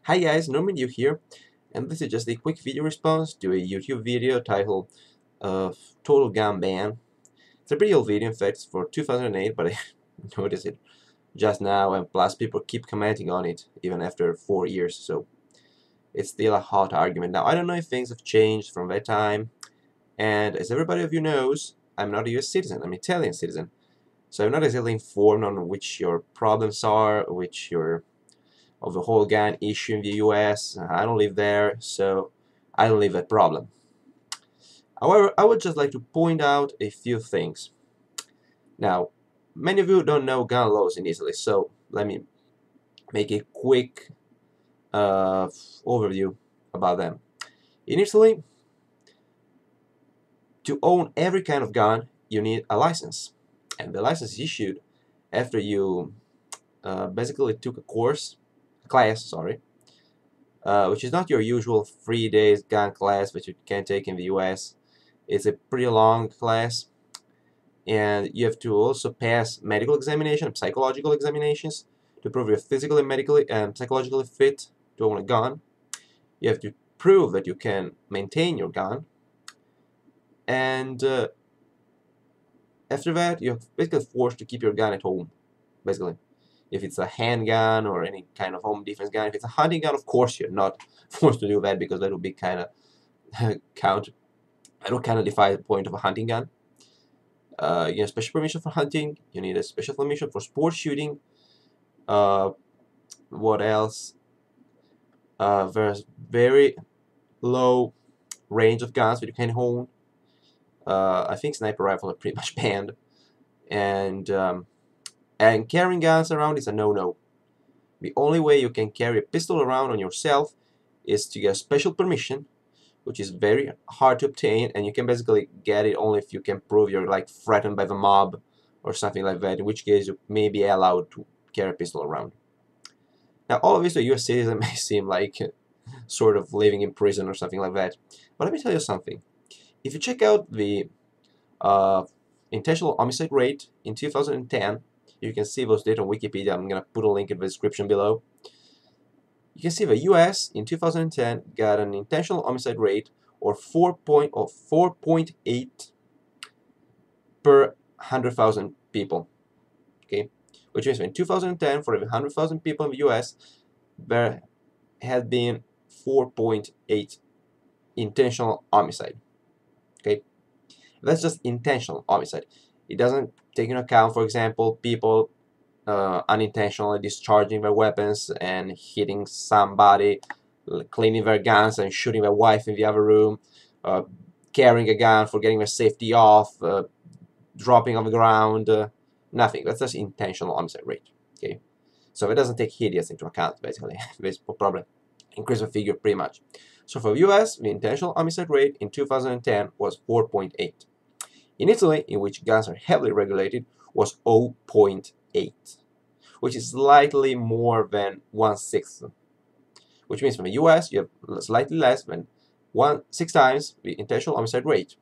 Hi guys, Norman Yu here, and this is just a quick video response to a YouTube video titled Total Gun Ban. It's a pretty old video, in fact, it's for 2008, but I noticed it just now, and plus people keep commenting on it even after 4 years, so it's still a hot argument. Now, I don't know if things have changed from that time, and as everybody of you knows, I'm not a US citizen, I'm an Italian citizen, so I'm not exactly informed on which your problems are, which your of the whole gun issue in the US. I don't live there, so I don't live that problem. However, I would just like to point out a few things. Now, many of you don't know gun laws in Italy, so let me make a quick overview about them. In Italy, to own every kind of gun, you need a license, and the license is issued after you basically took a class, sorry, which is not your usual 3 days gun class that you can take in the US. It's a pretty long class, and you have to also pass medical examination, psychological examinations to prove you're physically, medically, and psychologically fit to own a gun. You have to prove that you can maintain your gun, and after that, you're basically forced to keep your gun at home, basically. If it's a handgun or any kind of home defense gun, if it's a hunting gun, of course you're not forced to do that because that would be kind of that would kind of defy the point of a hunting gun. You need a special permission for hunting. You need a special permission for sport shooting. What else? There's very low range of guns that you can own. I think sniper rifles are pretty much banned, and carrying guns around is a no-no. The only way you can carry a pistol around on yourself is to get a special permission, which is very hard to obtain, and you can basically get it only if you can prove you're like threatened by the mob or something like that, in which case you may be allowed to carry a pistol around. Now, all of this to a US citizen may seem like sort of living in prison or something like that, but let me tell you something. If you check out the uh, intentional homicide rate in 2010, you can see those data on Wikipedia. I'm going to put a link in the description below. You can see the US in 2010 got an intentional homicide rate of 4.8 per 100,000 people. Okay, which means in 2010, for every 100,000 people in the US, there had been 4.8 intentional homicide. Okay, that's just intentional homicide. It doesn't take into account, for example, people unintentionally discharging their weapons and hitting somebody, cleaning their guns and shooting their wife in the other room, carrying a gun, forgetting their safety off, dropping on the ground, nothing. That's just intentional homicide rate. Okay, so it doesn't take idiots into account, basically. This will probably increase the figure pretty much. So for US, the intentional homicide rate in 2010 was 4.8. In Italy, in which guns are heavily regulated, was 0.8, which is slightly more than 1/6, which means from the US you have slightly less than 6 times the intentional homicide rate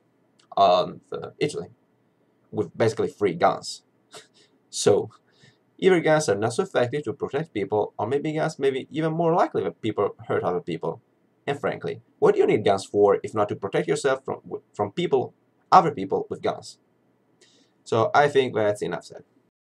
of Italy, with basically free guns. So either guns are not so effective to protect people, or maybe guns may be even more likely that people hurt other people. And frankly, what do you need guns for if not to protect yourself from other people with guns? So I think that's enough said.